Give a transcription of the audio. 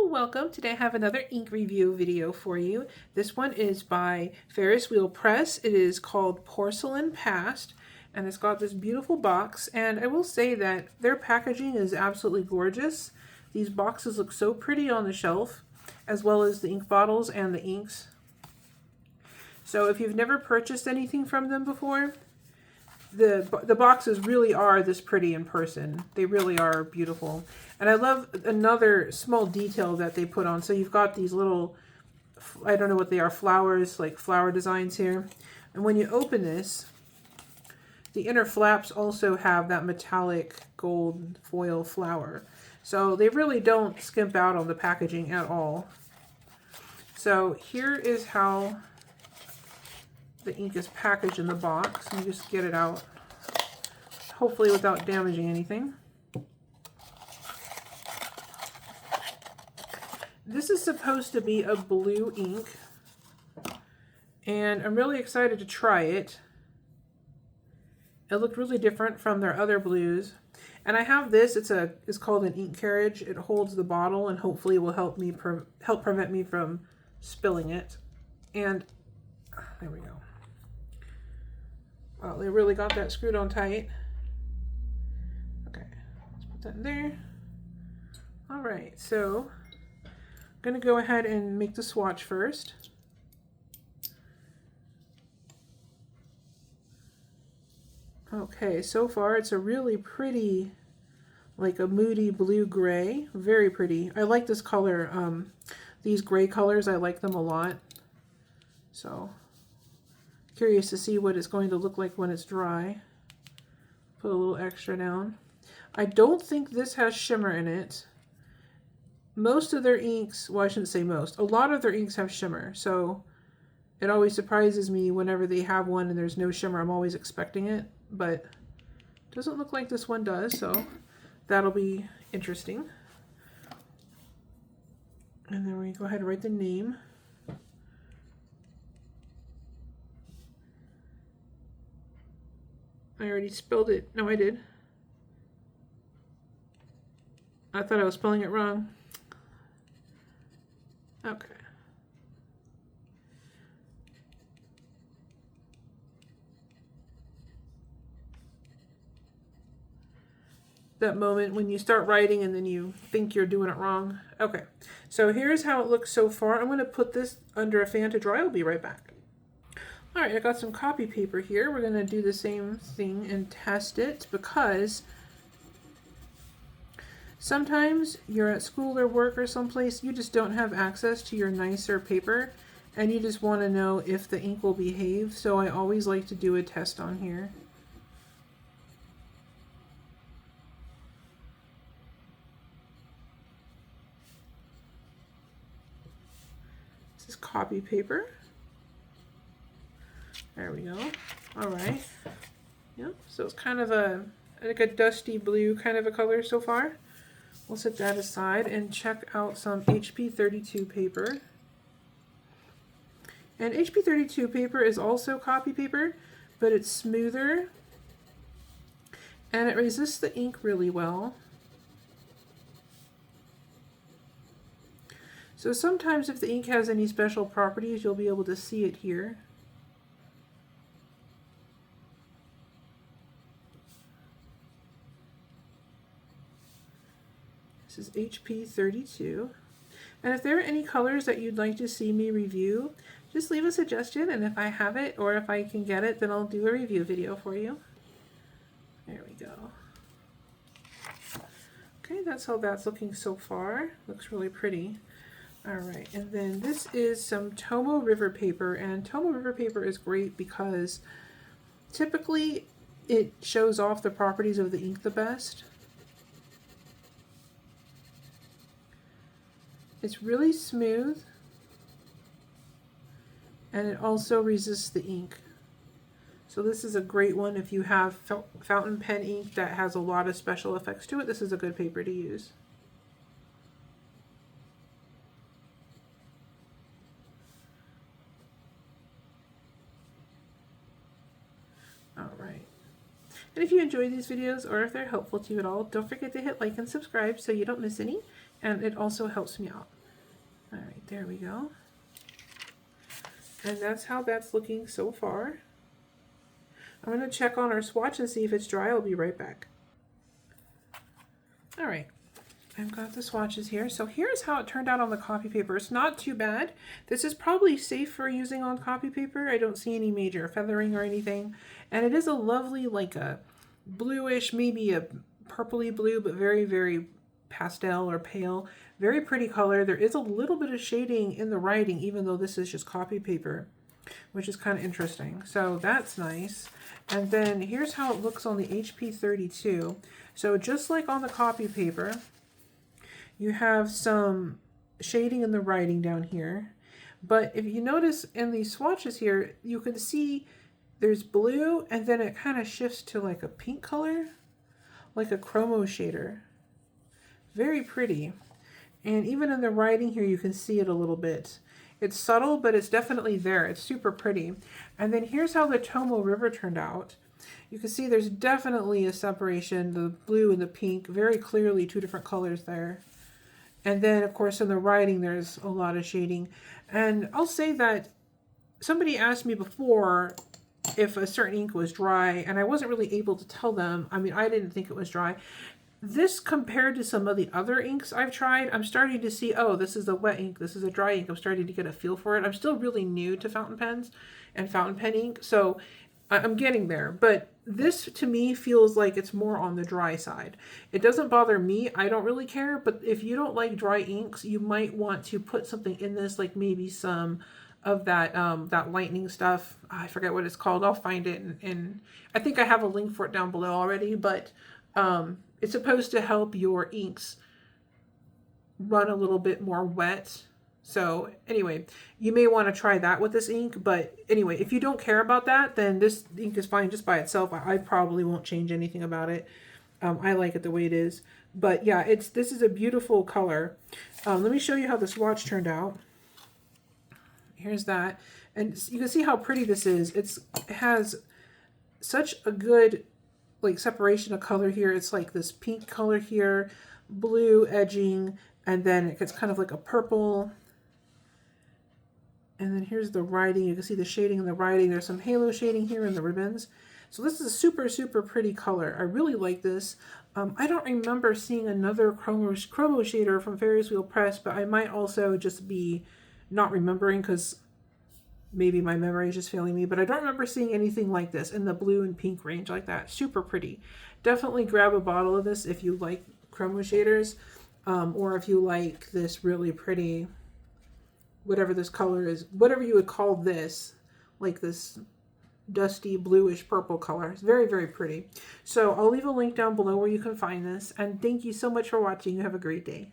welcome. Today I have another ink review video for you. This one is by Ferris Press. It is called Porcelain Past, and it's got this beautiful box, and I will say that their packaging is absolutely gorgeous. These boxes look so pretty on the shelf, as well as the ink bottles and the inks. So if you've never purchased anything from them before, the boxes really are this pretty in person. They really are beautiful. And I love another small detail that they put on. So you've got these little, I don't know what they are, flowers, like flower designs here. And when you open this, the inner flaps also have that metallic gold foil flower. So they really don't skimp out on the packaging at all. So here is how the ink is packaged in the box. Let me just get it out, hopefully without damaging anything. This is supposed to be a blue ink, and I'm really excited to try it. It looked really different from their other blues. And I have this, it's called an ink carriage. It holds the bottle and hopefully will help prevent me from spilling it. And there we go. Wow, they really got that screwed on tight. Okay, let's put that in there. All right, so I'm gonna go ahead and make the swatch first. Okay, so far it's a really pretty, like a moody blue-gray, very pretty. I like this color. These gray colors, I like them a lot. So curious to see what it's going to look like when it's dry. Put a little extra down. I don't think this has shimmer in it. Most of their inks, well, I shouldn't say most, a lot of their inks have shimmer, so it always surprises me whenever they have one and there's no shimmer. I'm always expecting it, but it doesn't look like this one does, so that'll be interesting. And then we go ahead and write the name. I already spelled it. No, I did. I thought I was spelling it wrong. Okay. That moment when you start writing and then you think you're doing it wrong. Okay, so here's how it looks so far. I'm going to put this under a fan to dry. I'll be right back. All right, I got some copy paper here. We're going to do the same thing and test it because sometimes you're at school or work or someplace, you just don't have access to your nicer paper and you just want to know if the ink will behave. So I always like to do a test on here. This is copy paper. There we go. All right. Yep. So it's kind of like a dusty blue kind of a color so far. We'll set that aside and check out some HP 32 paper. And HP 32 paper is also copy paper, but it's smoother and it resists the ink really well. So sometimes if the ink has any special properties, you'll be able to see it here. This is HP 32. And if there are any colors that you'd like to see me review, just leave a suggestion, and if I have it or if I can get it, then I'll do a review video for you. There we go. Okay, that's how that's looking so far. Looks really pretty. All right, and then this is some Tomo River paper, and Tomo River paper is great because typically it shows off the properties of the ink the best. It's really smooth, and it also resists the ink. So this is a great one if you have fountain pen ink that has a lot of special effects to it. This is a good paper to use. All right. And if you enjoy these videos or if they're helpful to you at all, don't forget to hit like and subscribe so you don't miss any, and it also helps me out. All right, there we go. And that's how that's looking so far. I'm going to check on our swatch and see if it's dry. I'll be right back. All right, I've got the swatches here. So here's how it turned out on the copy paper. It's not too bad. This is probably safe for using on copy paper. I don't see any major feathering or anything. And it is a lovely, like a bluish, maybe a purpley blue, but very, very pastel or pale. Very pretty color. There is a little bit of shading in the writing, even though this is just copy paper, which is kind of interesting. So that's nice. And then here's how it looks on the HP 32. So just like on the copy paper, you have some shading in the writing down here. But if you notice in these swatches here, you can see there's blue and then it kind of shifts to like a pink color, like a chromo shader. Very pretty. And even in the writing here, you can see it a little bit. It's subtle, but it's definitely there. It's super pretty. And then here's how the Tomo River turned out. You can see there's definitely a separation, the blue and the pink, very clearly two different colors there. And then, of course, in the writing, there's a lot of shading. And I'll say that somebody asked me before if a certain ink was dry, and I wasn't really able to tell them. I mean, I didn't think it was dry. This, compared to some of the other inks I've tried, I'm starting to see, oh, this is a wet ink, this is a dry ink. I'm starting to get a feel for it. I'm still really new to fountain pens and fountain pen ink, so I'm getting there. But this, to me, feels like it's more on the dry side. It doesn't bother me. I don't really care. But if you don't like dry inks, you might want to put something in this, like maybe some of that that lightning stuff. I forget what it's called. I'll find it. And I think I have a link for it down below already. But it's supposed to help your inks run a little bit more wet. So anyway, you may want to try that with this ink. But anyway, if you don't care about that, then this ink is fine just by itself. I probably won't change anything about it. I like it the way it is. But yeah, this is a beautiful color. Let me show you how the swatch turned out. Here's that. And you can see how pretty this is. It has such a good like separation of color here. It's like this pink color here, blue edging, and then it gets kind of like a purple. And then here's the writing. You can see the shading in the writing. There's some halo shading here in the ribbons. So this is a super, super pretty color. I really like this. I don't remember seeing another chromo shader from Ferris Wheel Press, but I might also just be not remembering because maybe my memory is just failing me. But I don't remember seeing anything like this in the blue and pink range like that. Super pretty. Definitely grab a bottle of this if you like chromo shaders, or if you like this really pretty, whatever this color is, whatever you would call this, like this dusty bluish purple color. It's very, very pretty. So I'll leave a link down below where you can find this. And thank you so much for watching. You have a great day.